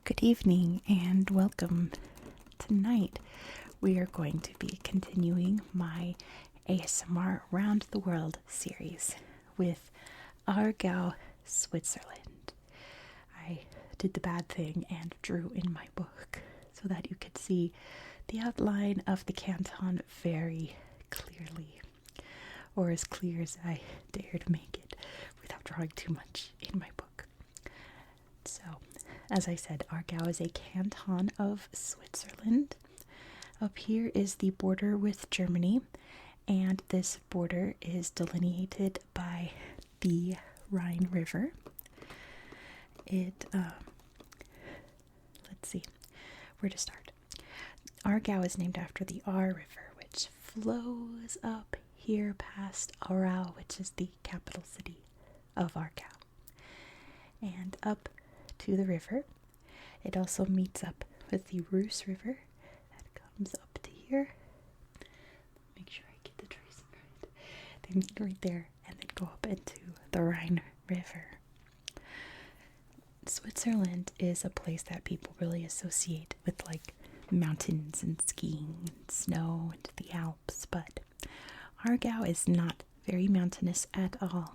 Good evening and welcome. Tonight we are going to be continuing my ASMR Round the World series with Aargau, Switzerland. I did the bad thing and drew in my book so that you could see the outline of the canton very clearly, or as clear as I dare to make it without drawing too much in my book. So, as I said, Aargau is a canton of Switzerland. Up here is the border with Germany, and this border is delineated by the Rhine River. Let's see, where to start. Aargau is named after the Aar River, which flows up here past Aarau, which is the capital city of Aargau. And up to the river, it also meets up with the Reuss River that comes up to here. Make sure I get the tracing right. They meet right there and then go up into the Rhine River. Switzerland is a place that people really associate with like mountains and skiing and snow and the Alps, but Aargau is not very mountainous at all.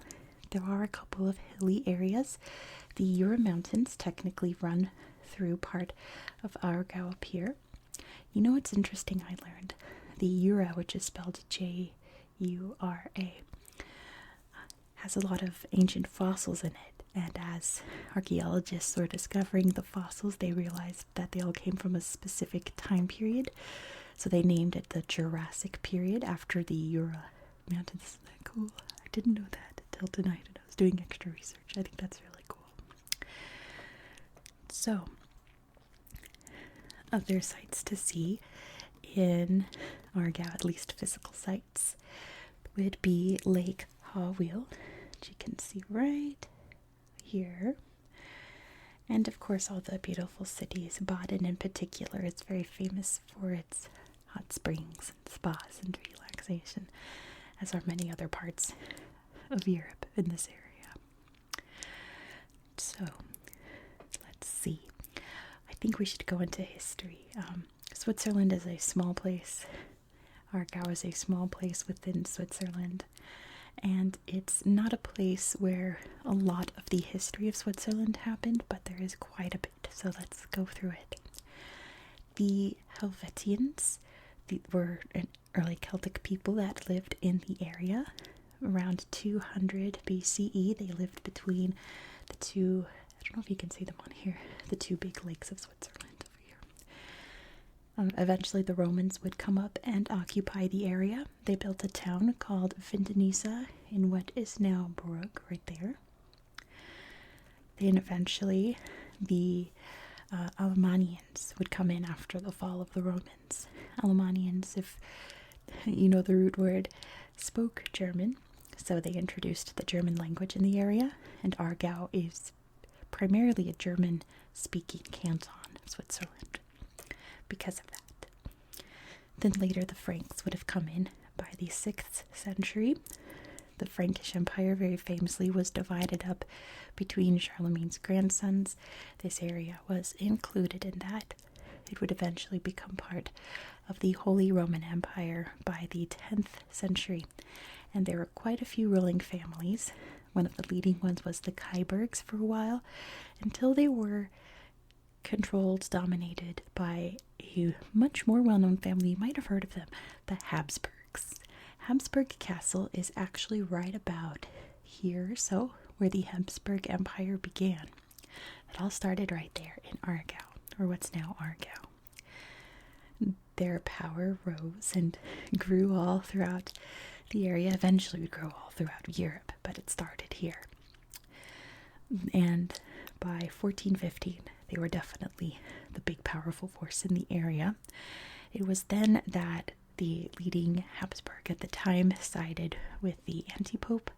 There are a couple of hilly areas. The Jura Mountains technically run through part of Aargau up here. You know what's interesting I learned? The Jura, which is spelled J-U-R-A, has a lot of ancient fossils in it. And as archaeologists were discovering the fossils, they realized that they all came from a specific time period. So they named it the Jurassic period after the Jura Mountains. Isn't that cool? I didn't know that until tonight when I was doing extra research. I think that's really cool. So, other sights to see in Aargau, at least physical sights, would be Lake Hawwheel, which you can see right here. And of course, all the beautiful cities. Baden in particular is very famous for its hot springs and spas and relaxation, as are many other parts of Europe in this area. So, let's see. I think we should go into history. Switzerland is a small place. Aargau is a small place within Switzerland. And it's not a place where a lot of the history of Switzerland happened, but there is quite a bit. So let's go through it. The Helvetians were an early Celtic people that lived in the area. Around 200 BCE, they lived between the two, I don't know if you can see them on here, the two big lakes of Switzerland over here. Eventually the Romans would come up and occupy the area. They built a town called Vindenisa in what is now Brugg, right there. Then eventually the Alemannians would come in after the fall of the Romans. Alemannians, if you know the root word, spoke German, so they introduced the German language in the area, and Aargau is primarily a German-speaking canton of Switzerland because of that. Then later the Franks would have come in by the 6th century. The Frankish Empire very famously was divided up between Charlemagne's grandsons. This area was included in that. It would eventually become part of the Holy Roman Empire by the 10th century. And there were quite a few ruling families. One of the leading ones was the Kyburgs for a while, until they were dominated by a much more well-known family. You might have heard of them, the Habsburgs. Habsburg Castle is actually right about here, so where the Habsburg Empire began. It all started right there in Aargau, or what's now Aargau. Their power rose and grew all throughout the area. Eventually would grow all throughout Europe, but it started here. And by 1415, they were definitely the big powerful force in the area. It was then that the leading Habsburg at the time sided with the anti-pope.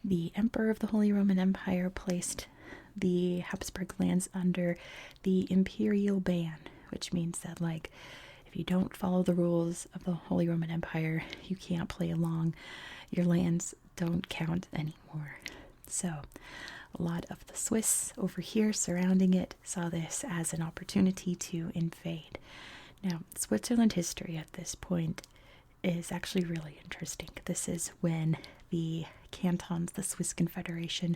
The emperor of the Holy Roman Empire placed the Habsburg lands under the imperial ban, which means that, like, if you don't follow the rules of the Holy Roman Empire, you can't play along. Your lands don't count anymore. So a lot of the Swiss over here surrounding it saw this as an opportunity to invade. Now, Switzerland history at this point is actually really interesting. This is when the cantons, the Swiss Confederation,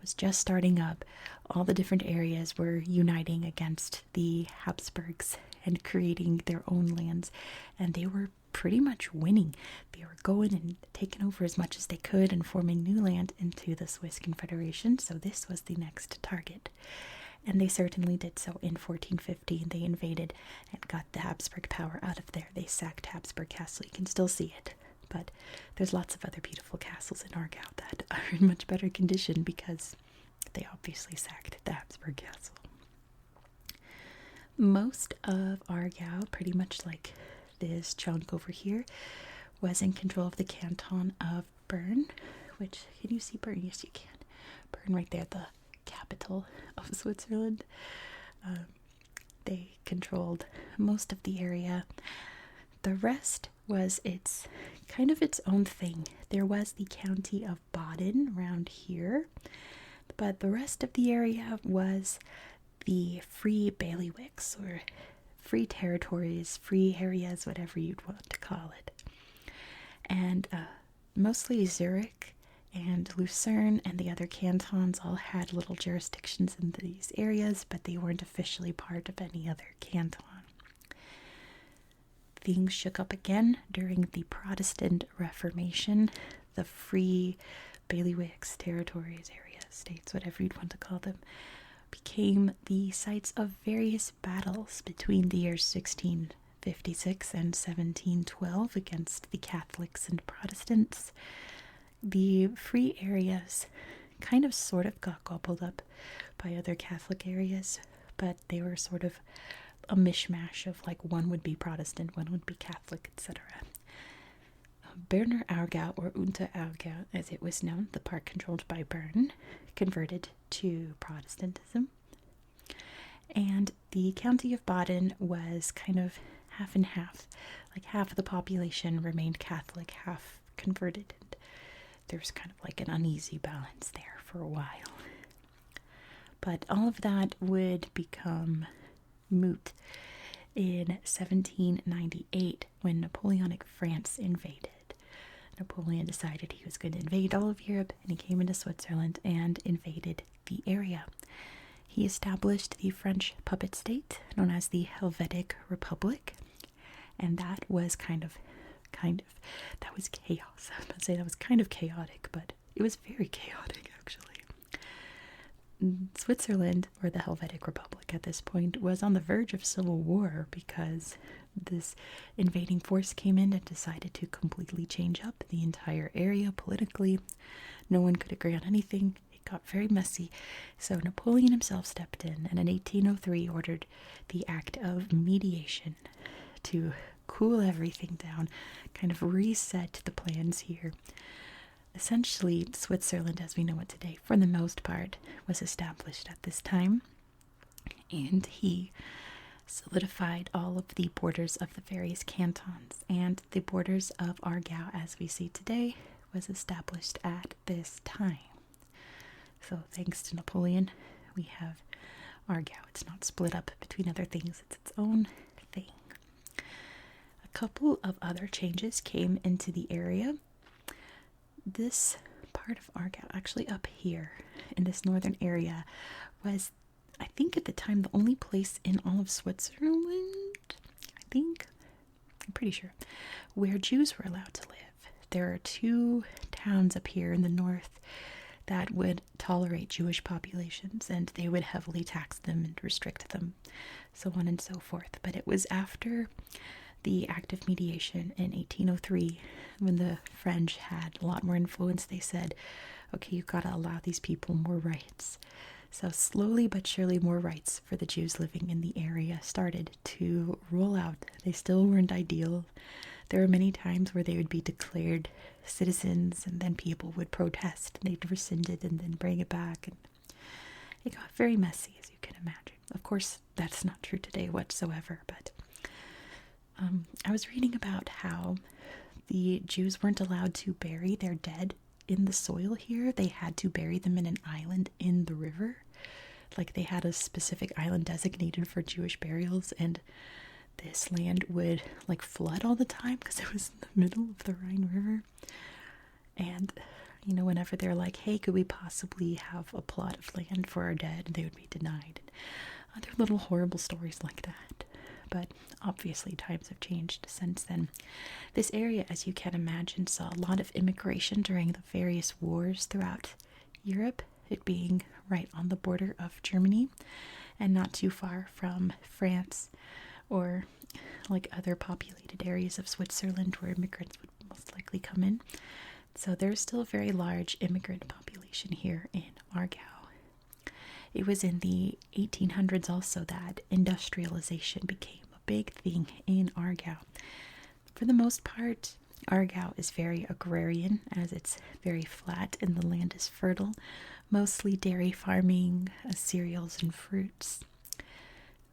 was just starting up. All the different areas were uniting against the Habsburgs and creating their own lands, and they were pretty much winning. They were going and taking over as much as they could and forming new land into the Swiss Confederation, so this was the next target. And they certainly did so in 1450. They invaded and got the Habsburg power out of there. They sacked Habsburg Castle. You can still see it, but there's lots of other beautiful castles in Aargau that are in much better condition because they obviously sacked the Habsburg Castle. Most of Aargau, pretty much like this chunk over here, was in control of the canton of Bern, which, can you see Bern? Yes, you can. Bern right there, the capital of Switzerland. They controlled most of the area. The rest was its own thing. There was the county of Baden around here, but the rest of the area was the free bailiwicks, or free territories, free areas, whatever you'd want to call it. And mostly Zurich and Lucerne and the other cantons all had little jurisdictions in these areas, but they weren't officially part of any other canton. Things shook up again during the Protestant Reformation. The free bailiwicks, territories, areas, states, whatever you'd want to call them, became the sites of various battles between the years 1656 and 1712 against the Catholics and Protestants. The free areas sort of got gobbled up by other Catholic areas, but they were sort of a mishmash of one would be Protestant, one would be Catholic, etc. Berner Aargau, or Unteraargau as it was known, the part controlled by Bern, converted to Protestantism. And the county of Baden was kind of half and half. Half of the population remained Catholic, half converted. And there was kind of an uneasy balance there for a while. But all of that would become moot in 1798 when Napoleonic France invaded. Napoleon decided he was going to invade all of Europe, and he came into Switzerland and invaded the area. He established the French puppet state known as the Helvetic Republic, and that was that was chaos. I was about to say that was kind of chaotic, but it was very chaotic actually. Switzerland, or the Helvetic Republic at this point, was on the verge of civil war because this invading force came in and decided to completely change up the entire area politically. No one could agree on anything. It got very messy. So Napoleon himself stepped in and in 1803 ordered the Act of Mediation to cool everything down, kind of reset the plans here. Essentially, Switzerland as we know it today, for the most part, was established at this time, and he solidified all of the borders of the various cantons, and the borders of Aargau as we see today was established at this time. So thanks to Napoleon, we have Aargau. It's not split up between other things, it's its own thing. A couple of other changes came into the area. This part of Aargau, actually up here in this northern area, was, I think at the time, the only place in all of Switzerland, I'm pretty sure, where Jews were allowed to live. There are 2 towns up here in the north that would tolerate Jewish populations, and they would heavily tax them and restrict them, so on and so forth. But it was after the Act of Mediation in 1803, when the French had a lot more influence, they said, okay, you've got to allow these people more rights. So slowly but surely more rights for the Jews living in the area started to roll out. They still weren't ideal. There were many times where they would be declared citizens and then people would protest and they'd rescind it and then bring it back. And it got very messy, as you can imagine. Of course, that's not true today whatsoever, but I was reading about how the Jews weren't allowed to bury their dead in the soil here, they had to bury them in an island in the river. Like they had a specific island designated for Jewish burials, and this land would like flood all the time because it was in the middle of the Rhine River. And you know, whenever they're like, hey, could we possibly have a plot of land for our dead, they would be denied. Other little horrible stories like that. But obviously times have changed since then. This area, as you can imagine, saw a lot of immigration during the various wars throughout Europe, it being right on the border of Germany and not too far from France or like other populated areas of Switzerland where immigrants would most likely come in. So there's still a very large immigrant population here in Aargau. It was in the 1800s also that industrialization became a big thing in Aargau. For the most part, Aargau is very agrarian as it's very flat and the land is fertile, mostly dairy farming, cereals and fruits.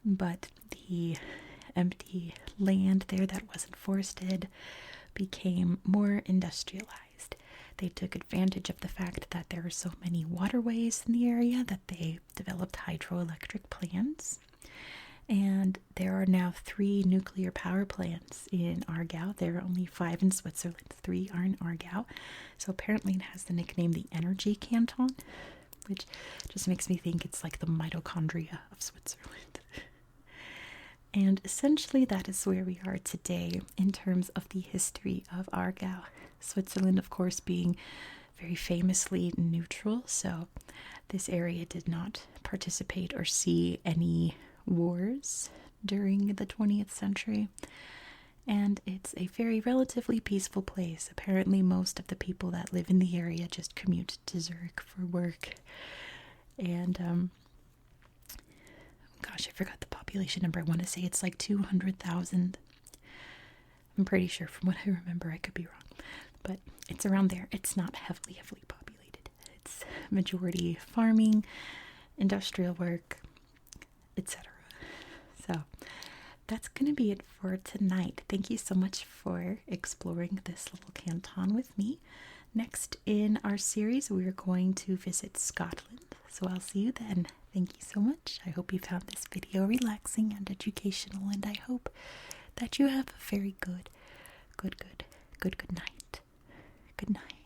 But the empty land there that wasn't forested became more industrialized. They took advantage of the fact that there are so many waterways in the area that they developed hydroelectric plants. And there are now 3 nuclear power plants in Aargau. There are only 5 in Switzerland, 3 are in Aargau. So apparently it has the nickname the Energy Canton, which just makes me think it's like the mitochondria of Switzerland. And essentially that is where we are today in terms of the history of Aargau. Switzerland, of course, being very famously neutral, so this area did not participate or see any wars during the 20th century. And it's a very relatively peaceful place. Apparently most of the people that live in the area just commute to Zurich for work. And gosh, I forgot the population number. I want to say it's like 200,000. I'm pretty sure from what I remember. I could be wrong. But it's around there. It's not heavily populated. It's majority farming, industrial work, etc. So that's going to be it for tonight. Thank you so much for exploring this little canton with me. Next in our series, we're going to visit Scotland. So I'll see you then. Thank you so much. I hope you found this video relaxing and educational, and I hope that you have a very good night. Good night.